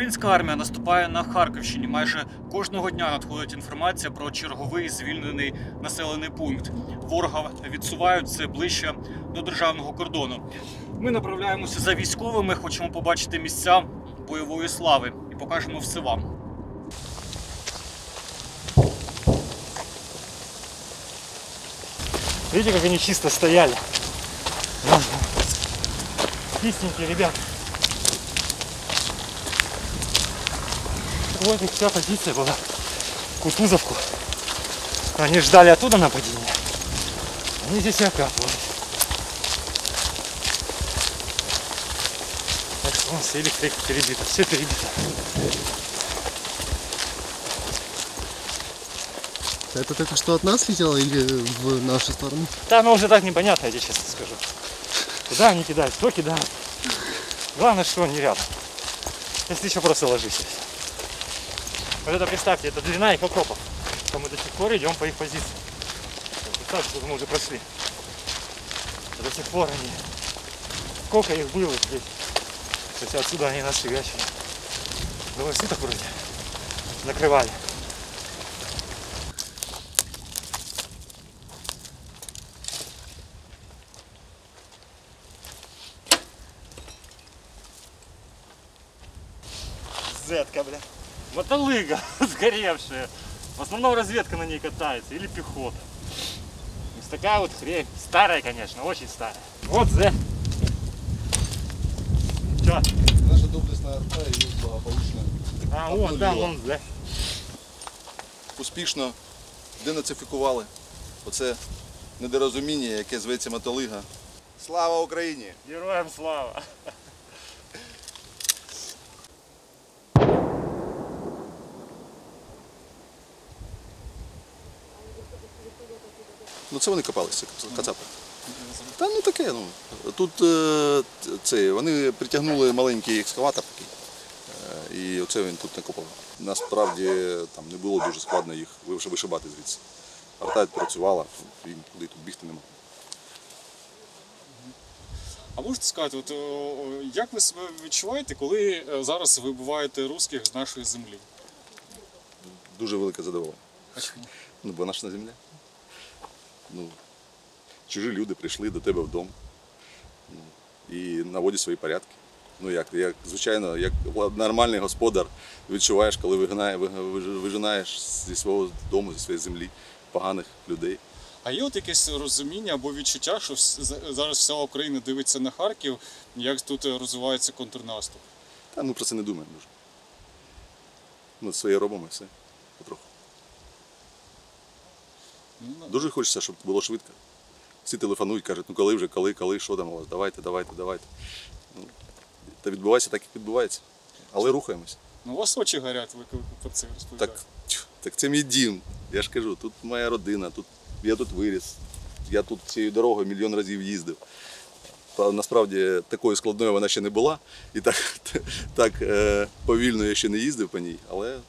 Українська армія наступає на Харківщині. Майже кожного дня надходить інформація про черговий звільнений населений пункт. Ворога відсувають все ближче до державного кордону. Ми направляємося за військовими, хочемо побачити місця бойової слави і покажемо все вам. Видите, как они чисто стояли? Чистенькие ребята. Вот их вся позиция была. Кутузовку. Они ждали оттуда нападения. Они здесь и окапывались. Так что вон все электрика перебита, все перебито. Это только что от нас летело или в нашу сторону? Да, ну уже так непонятно, я тебе честно скажу. Куда они кидают, кто кидает. Главное, что они рядом. Если еще просто ложись. Вот это представьте, это длина их окопов. То мы до сих пор идем по их позиции. Представьте, что мы уже прошли. До сих пор они... Сколько их было здесь. То есть отсюда они нас фигачили. Двое суток вроде. Накрывали. Зетка, бля. Мотолыга сгоревшая. В основном разведка на ней катается или пехота. То есть такая вот хрень. Старая, конечно, очень старая. Вот З. Чё? Наша доблесна арта і благополучна. А, вон, да, вон З. Успішно денацифікували оце недорозуміння, яке зветься мотолига. Слава Україні! Героям слава! Ну це вони копалися, кацапи. Та ну таке, ну. Тут вони притягнули маленький екскаватор такий, і оце він тут накопав. Насправді там не було дуже складно їх вишибати звідси. Арта працювала, їм куди тут бігти не могли. А можете сказати, от, як ви себе відчуваєте, коли зараз вибиваєте русських з нашої землі? Дуже велике задоволення. Ну, бо наша земля. Ну, чужі люди прийшли до тебе вдома і наводять свої порядки. Ну як звичайно, як нормальний господар відчуваєш, коли вижинаєш зі свого дому, зі своєї землі поганих людей. А є от якесь розуміння або відчуття, що зараз вся Україна дивиться на Харків, як тут розвивається контрнаступ? Та ми про це не думаємо дуже. Ми своє робимо і все, потроху. Дуже хочеться, щоб було швидко. Всі телефонують, кажуть, ну коли вже, коли, що там у вас, давайте. Ну, та відбувається так, як відбувається. Але рухаємось. Ну, у вас очі горять, ви про це розповідаєте. Так це мій дім. Я ж кажу, тут моя родина, я тут виріс. Я тут цією дорогою мільйон разів їздив. Насправді такою складною вона ще не була. І так повільно я ще не їздив по ній. Але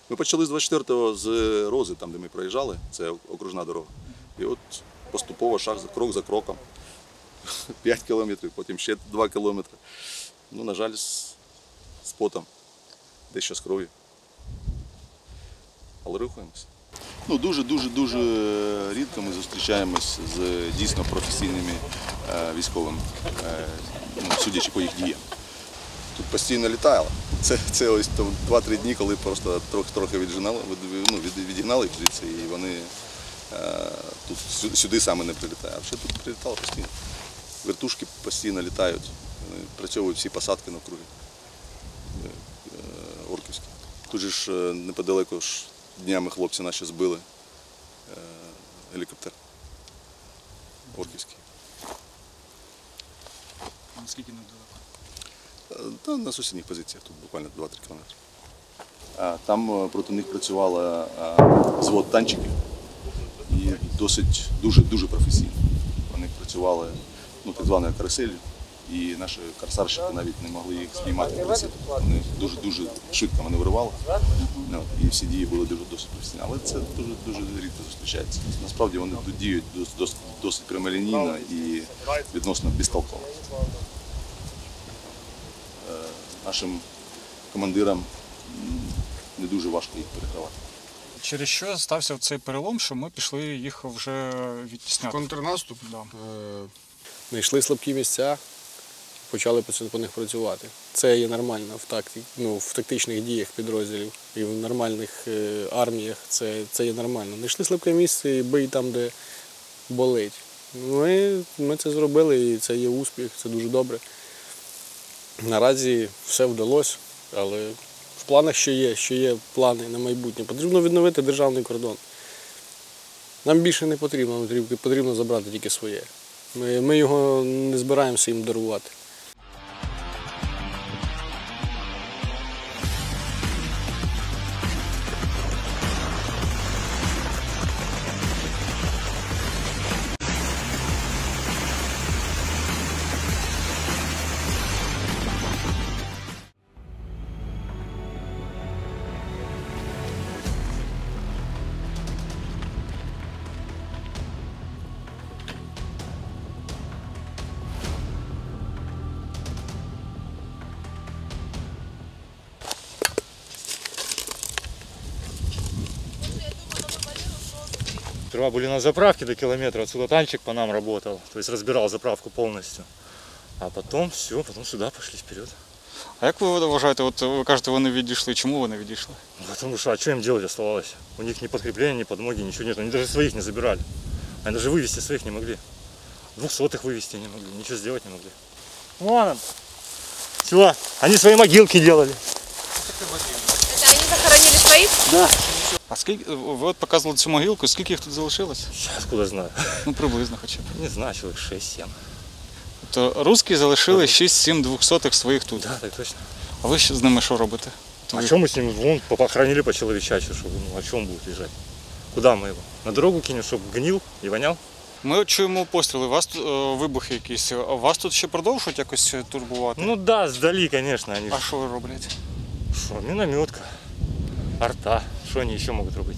ми почали з 24-го з Рози, там де ми проїжджали, це окружна дорога. І от поступово, крок за кроком. 5 кілометрів, потім ще 2 кілометри. Ну, на жаль, з потом, дещо з кров'ю. Але рухаємося. Ну, дуже рідко ми зустрічаємось з дійсно професійними військовими, судячи по їх діям. Тут постійно літало. Це ось 2-3 дні, коли просто трохи відігнали їх звідси, і вони тут сюди саме не прилітають. А ще тут прилітало постійно. Вертушки постійно літають, вони працьовують всі посадки навкруги орківські. Тут же ж неподалеку днями хлопці наші збили гелікоптер орківський. Наскільки недалеко? Та на сусідніх позиціях, тут буквально 2-3 кілометри. Там проти них працювала взвод танчиків і дуже професійно. Вони працювали так званою каруселлю, і наші корсарщики навіть не могли їх спіймати. Вони дуже швидко маневрували, і всі дії були досить професійні. Але це дуже рідко зустрічається. Насправді вони тут діють досить прямолінійно і відносно безтолково. Нашим командирам не дуже важко їх перекривати. Через що стався цей перелом, що ми пішли їх вже відтісняти? Контрнаступ. Да. Знайшли слабкі місця, почали по них працювати. Це є нормально в тактичних діях підрозділів і в нормальних арміях. Це є нормально. Знайшли слабке місце і бий там, де болить. Ми це зробили і це є успіх, це дуже добре. Наразі все вдалося, але в планах ще є плани на майбутнє. Потрібно відновити державний кордон. Нам більше не потрібно, нам потрібно забрати тільки своє. Ми його не збираємося їм дарувати. Сперва были на заправке до километра, отсюда танчик по нам работал, то есть разбирал заправку полностью. А потом все, потом сюда пошли вперед. А як ви вважаєте, от ви кажете, вони відійшли, чому вони відійшли? Потому что, а что им делать оставалось? У них ни подкрепления, ни подмоги, ничего нет. Они даже своих не забирали. Они даже вывести своих не могли. 200-х вывести не могли, ничего сделать не могли. Вон он. Все, они свои могилки делали. Это они захоронили своих? А скільки ви от показували цю могилку, скільки їх тут залишилось? Сейчас откуда знаю. Ну приблизно хоча б. Не знаю, человек 6-7. То русські залишили 6-7 200-х своїх тут. Да, так точно. А ви з ними що робите? А что мы с ним, вон, похоронили по человечачью, чтобы, ну, а что он будет лежать? Куда мы его? На дорогу кинем, чтобы гнил и вонял? Ми от чуємо постріли, у вас тут вибухи якісь, а вас тут ще продовжують якось турбувати? Ну да, сдали, конечно, они. А що роблять? Что, минометка, арта, что они еще могут робить?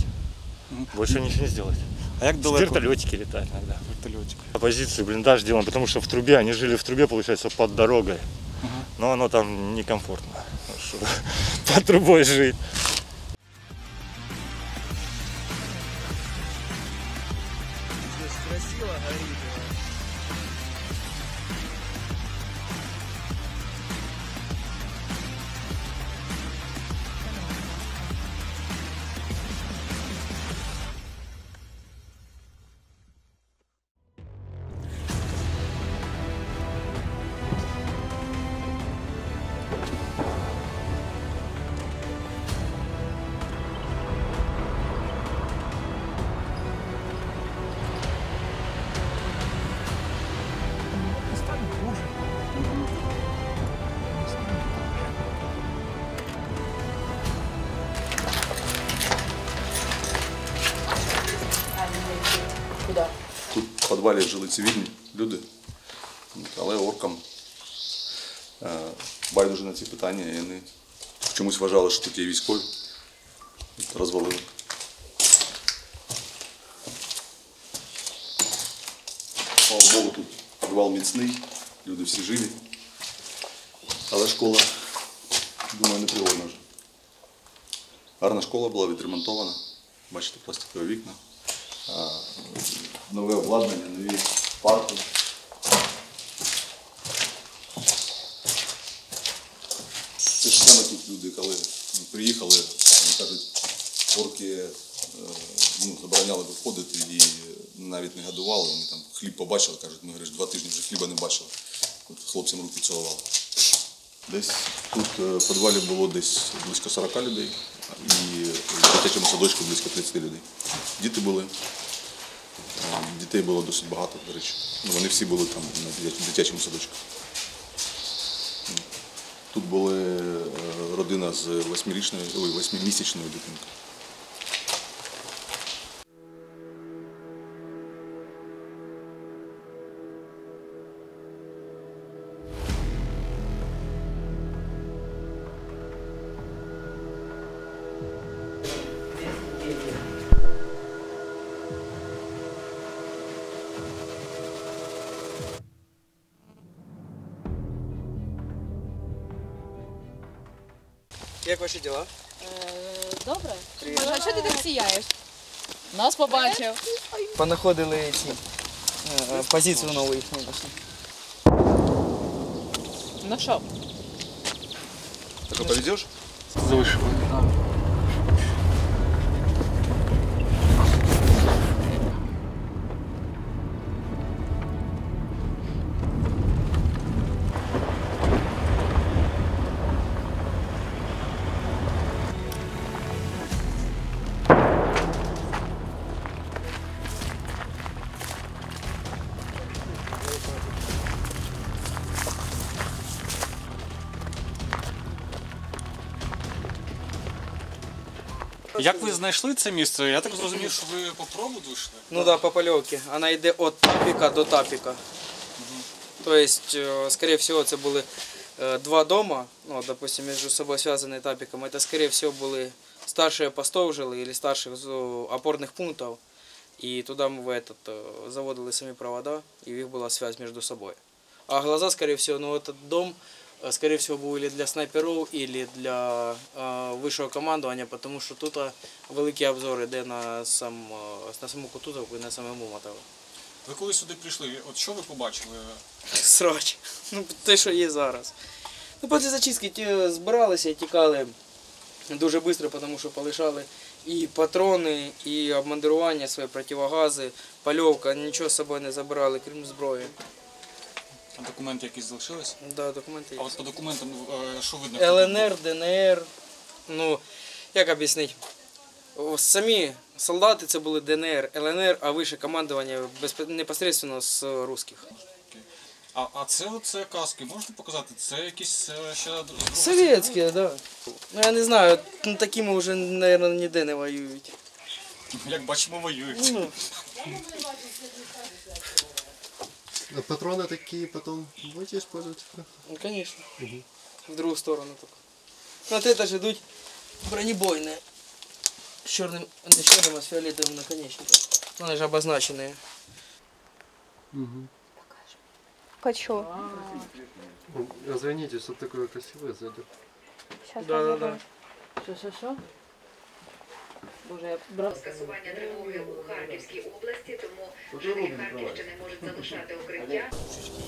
Больше ничего не сделать. А як далеко? Вертолетики летают иногда. Вертольотик. Позицию блиндаж делаем, потому что в трубе, они жили в трубе, получается, под дорогой. Но оно там некомфортно, что под трубой жить. Тут в підвалі жили цивільні люди, але оркам байдуже на ці питання, і вони чомусь вважали, що тут є військові. Розвалили. Слава Богу, тут підвал міцний, люди всі живі. Але школа, думаю, не пригодна вже. Гарна школа була відремонтована. Бачите, пластикові вікна. Нове обладнання, нові парки. Це ж саме тут люди, коли приїхали, вони кажуть, орки забороняли виходити і навіть не годували. Вони там хліб побачили, кажуть, ми 2 тижні вже хліба не бачили. От хлопцям руки цілували. Десь тут в підвалі було десь близько 40 людей і в дитячому садочку близько 30 людей. Діти були. Дітей було досить багато, до речі. Вони всі були там на дитячому садочку. Тут була родина з 8-місячною дитинкою. Як ваші діла? Добре. Боже, а чого ти так сіяєш? Нас побачив. Понаходили ці позицію нову їх не знайшли. Ну що? Ты что, повезешь? Залишили. Як ви знайшли це місце? Я так зрозумів, що ви по проводу йшли? Ну да, по польовці. Вона йде від тапіка до тапіка. Тобто, скорее всего, це були два дома, ну, допустим, між собою зв'язані тапіком. Це, скорее всего, були старші постов жили, або старших опорних пунктів. І туди ми заводили самі провода, і в них була зв'язь між собою. А глаза, скорее всего, ну, этот дом, скорее всего, был или для снайперов, или для высшего командования, потому что тут великі обзори йде на саму Кутузовку і на самому Мотову. Ви коли сюди прийшли, от що ви побачили? Срач. Ну, те, що є зараз. Ну, після зачистки ті збиралися і тікали дуже швидко, тому що полишали і патрони, і обмундирування свої, противогази, польовка, нічого з собою не забирали, крім зброї. А документи якісь залишились? Да, документи є. А от по документам що видно? ЛНР, ДНР, ну, як об'яснити? Самі солдати це були ДНР, ЛНР, а вище командування непосередньо з русських. А це каски, можете показати? Це якісь ще... Совєтські, так. Да. Ну, я не знаю, ну, такими вже, мабуть, ніде не воюють. Як бачимо, воюють. Ну, А патроны такие потом будете использовать? ну, конечно. В другу сторону только. Вот это же идут бронебойные. С черным, не с черным, а с фиолетовым наконечником. Они же обозначенные. Хочу. Извините, что такое красивое сзади. Сейчас Да. Що? Боже, я брав. Скасування тривоги у Харківській області, тому жителі Харківщини можуть залишати укриття.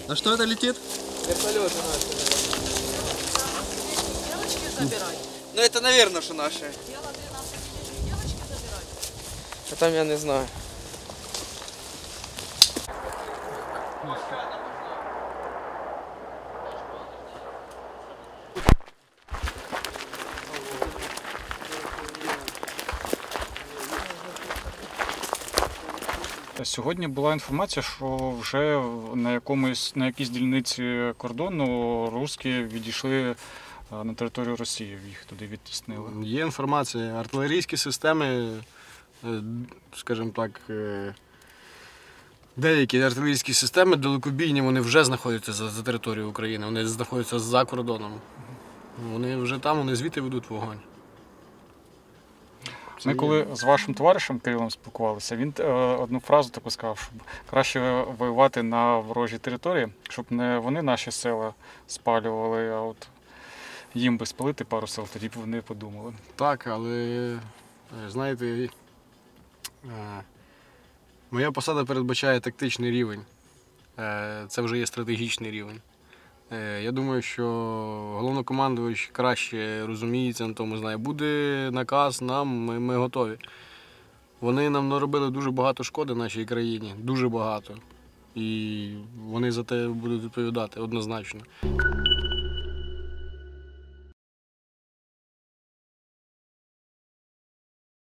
А что это летит? Вертолеты наши. Ну это, наверное, что наши. А там я не знаю. Сьогодні була інформація, що вже на якійсь дільниці кордону русські відійшли на територію Росії, їх туди відтіснили. Є інформація, артилерійські системи, скажімо так, деякі артилерійські системи далекобійні, вони вже знаходяться за територією України, вони знаходяться за кордоном. Вони вже там, вони звідти ведуть вогонь. Ми коли з вашим товаришем Кирилом спілкувалися, він одну фразу таку сказав, що краще воювати на ворожій території, щоб не вони наші села спалювали, а от їм би спалити пару сел, тоді б вони подумали. Так, але, знаєте, моя посада передбачає тактичний рівень. Це вже є стратегічний рівень. Я думаю, що головнокомандувач краще розуміється на тому, знає. Буде наказ нам, ми готові. Вони нам наробили дуже багато шкоди нашій країні, дуже багато. І вони за те будуть відповідати однозначно.